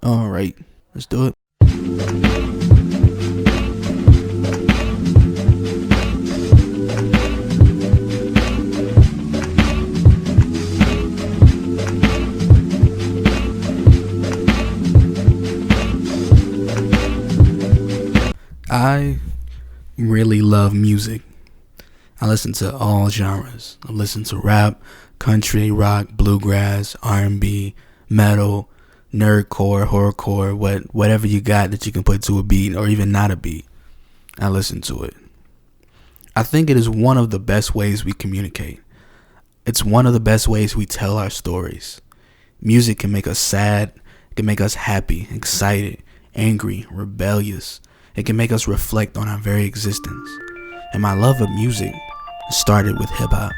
All right, let's do it. I really love music. I listen to all genres. I listen to rap, country, rock, bluegrass, R&B, metal, nerdcore, horrorcore, whatever you got that you can put to a beat or even not a beat. I listen to it. I think it is one of the best ways we communicate. It's one of the best ways we tell our stories. Music can make us sad, it can make us happy, excited, angry, rebellious. It can make us reflect on our very existence. And my love of music started with hip-hop.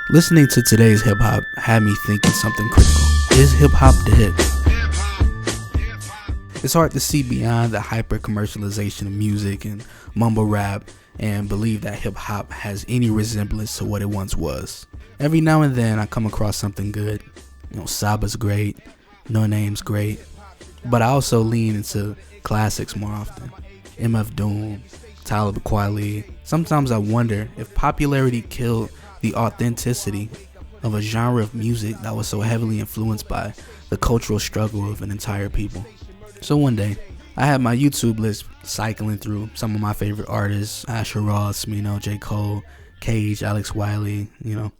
Listening to today's hip-hop had me thinking something critical. Is hip-hop dead? It's hard to see beyond the hyper-commercialization of music and mumble rap and believe that hip-hop has any resemblance to what it once was. Every now and then I come across something good. Saba's great, No Name's great, but I also lean into classics more often. MF Doom, Talib Kweli. Sometimes I wonder if popularity killed the authenticity of a genre of music that was so heavily influenced by the cultural struggle of an entire people. So one day, I had my YouTube list cycling through some of my favorite artists, Asher Ross, J. Cole, Cage, Alex Wiley, and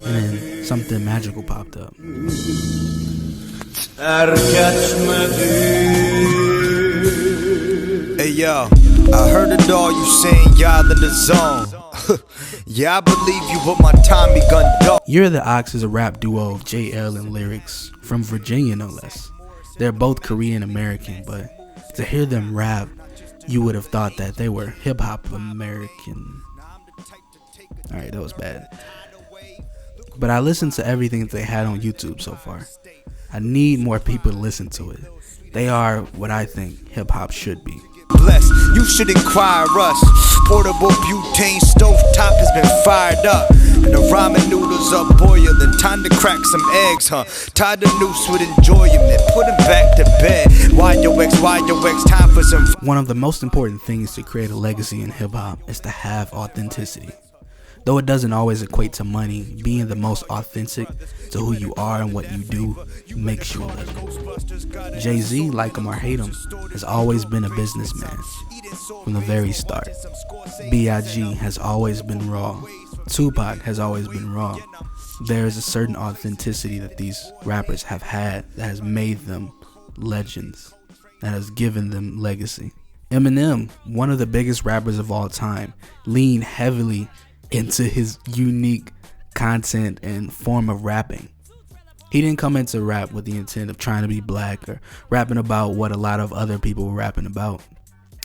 then something magical popped up. Hey yo, I heard it all you saying, y'all in the zone. Yeah, I believe you, but my Tommy gun dog. YOX is a rap duo of JL and Lyrics from Virginia, no less. They're both Korean American, but to hear them rap, you would have thought that they were hip hop American. Alright, that was bad. But I listened to everything that they had on YouTube so far. I need more people to listen to it. They are what I think hip hop should be. Bless, you should inquire us. Portable butane stove top has been fired up, and the ramen noodles are boiling. Time to crack some eggs, huh? Tie the noose with enjoyment, put him back to bed. YOX, time for some. One of the most important things to create a legacy in hip hop is to have authenticity. Though it doesn't always equate to money, being the most authentic to who you are and what you do makes you a legend. Jay-Z, like him or hate him, has always been a businessman from the very start. B.I.G. has always been raw. Tupac has always been raw. There is a certain authenticity that these rappers have had that has made them legends, that has given them legacy. Eminem, one of the biggest rappers of all time, leaned heavily into his unique content and form of rapping. He didn't come into rap with the intent of trying to be black or rapping about what a lot of other people were rapping about.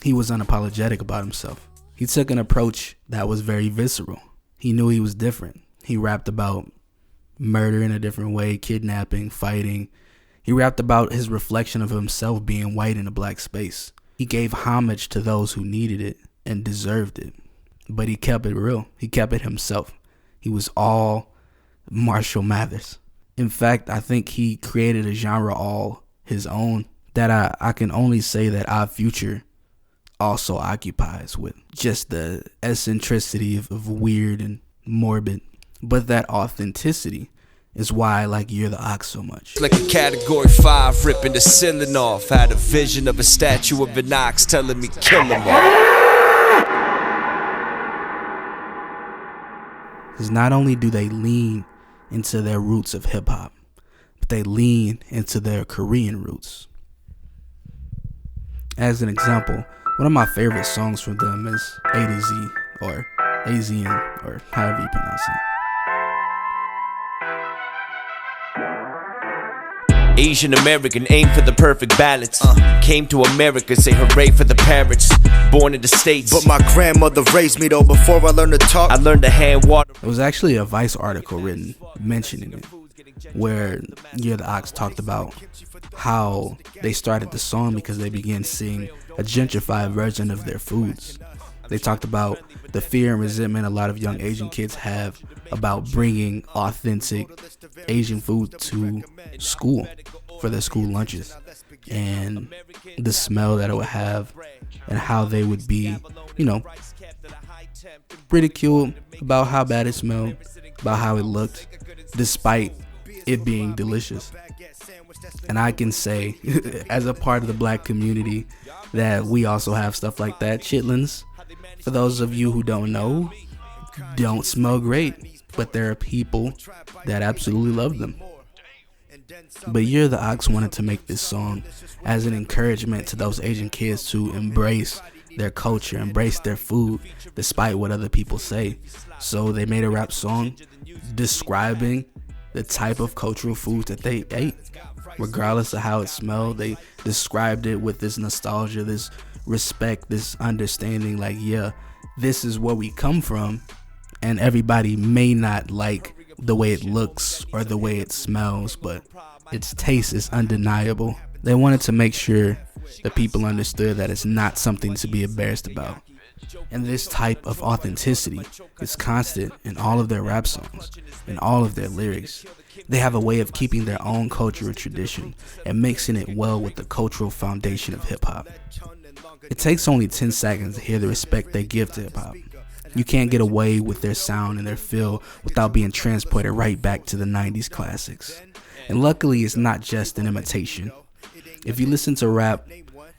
He was unapologetic about himself. He took an approach that was very visceral. He knew he was different. He rapped about murder in a different way, kidnapping, fighting. He rapped about his reflection of himself being white in a black space. He gave homage to those who needed it and deserved it. But he kept it real. He kept it himself. He was all Marshall Mathers. In fact, I think he created a genre all his own that I can only say that our future also occupies, with just the eccentricity of weird and morbid. But that authenticity is why I like YOX so much. Like a category 5 ripping the ceiling off. Had a vision of a statue of an ox telling me kill him all. Because not only do they lean into their roots of hip-hop, but they lean into their Korean roots. As an example, one of my favorite songs from them is A to Z, or AZN, or however you pronounce it. Asian American, aim for the perfect balance. Came to America, say hooray for the parents. Born in the States, But my grandmother raised me though. Before I learned to talk, I learned to hand water. There was actually a Vice article written mentioning it, where YOX talked about how they started the song because they began seeing a gentrified version of their foods. They talked about the fear and resentment a lot of young Asian kids have about bringing authentic Asian food to school. for their school lunches, and the smell that it would have, and how they would be, ridiculed about how bad it smelled, about how it looked, despite it being delicious. And I can say, as a part of the black community, that we also have stuff like that. Chitlins, for those of you who don't know, don't smell great, but there are people that absolutely love them. But Year of the Ox wanted to make this song as an encouragement to those Asian kids to embrace their culture, embrace their food, despite what other people say. So they made a rap song describing the type of cultural food that they ate. Regardless of how it smelled, they described it with this nostalgia, this respect, this understanding, like, yeah, this is where we come from, and everybody may not like the way it looks or the way it smells, but its taste is undeniable. They wanted to make sure that people understood that it's not something to be embarrassed about. And this type of authenticity is constant in all of their rap songs, in all of their lyrics. They have a way of keeping their own cultural tradition and mixing it well with the cultural foundation of hip-hop. It takes only 10 seconds to hear the respect they give to hip-hop. You can't get away with their sound and their feel without being transported right back to the 90s classics. And luckily, it's not just an imitation. If you listen to rap,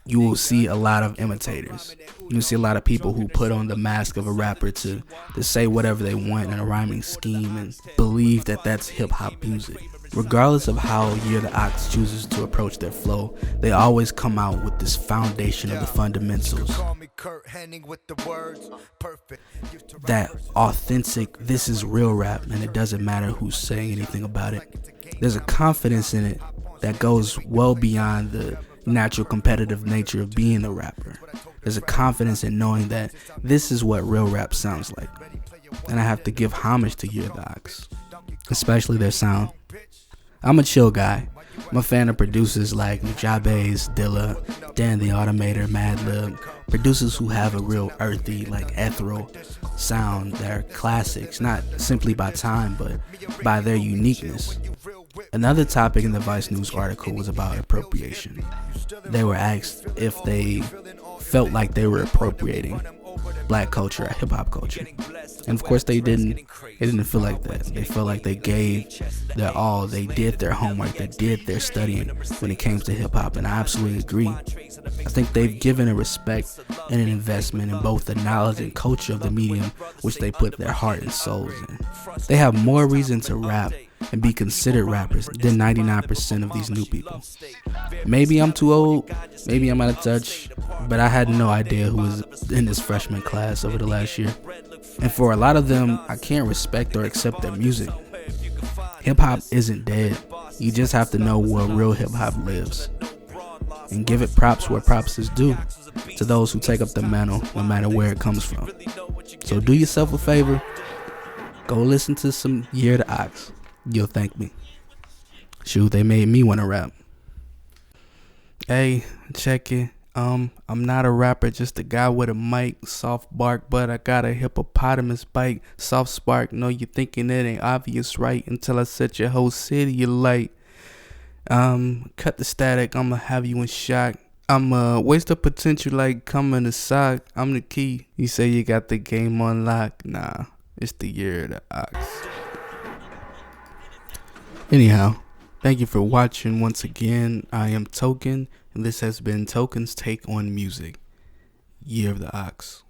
you will see a lot of imitators. You'll see a lot of people who put on the mask of a rapper to say whatever they want in a rhyming scheme and believe that that's hip-hop music. Regardless of how Year the Ox chooses to approach their flow, they always come out with this foundation of the fundamentals. That authentic, this is real rap, and it doesn't matter who's saying anything about it. There's a confidence in it that goes well beyond the natural competitive nature of being a rapper. There's a confidence in knowing that this is what real rap sounds like. And I have to give homage to Year the Ox, especially their sound. I'm a chill guy. I'm a fan of producers like Jabez, Dilla, Dan the Automator, Madlib, producers who have a real earthy, like ethereal sound that are classics, not simply by time, but by their uniqueness. Another topic in the Vice News article was about appropriation. They were asked if they felt like they were appropriating black culture or hip-hop culture. And of course they didn't feel like that. They felt like they gave their all. They did their homework. They did their studying when it came to hip-hop, and I absolutely agree. I think they've given a respect and an investment in both the knowledge and culture of the medium which they put their heart and souls in. They have more reason to rap and be considered rappers than 99% of these new people. Maybe I'm too old, maybe I'm out of touch, but I had no idea who was in this freshman class over the last year. And for a lot of them, I can't respect or accept their music. Hip-hop isn't dead. You just have to know where real hip-hop lives. And give it props where props is due, to those who take up the mantle, no matter where it comes from. So do yourself a favor, go listen to some Year the Ox. You'll thank me. Shoot, they made me want to rap. Hey, check it. I'm not a rapper, just a guy with a mic. Soft bark, but I got a hippopotamus bite. Soft spark, no, you thinking it ain't obvious, right? Until I set your whole city alight. Cut the static, I'ma have you in shock. I'ma waste the potential like coming to sock. I'm the key. You say you got the game on lock. Nah, it's the Year of the Ox. Anyhow, thank you for watching once again. I am Token, and this has been Token's Take on Music, Year of the Ox.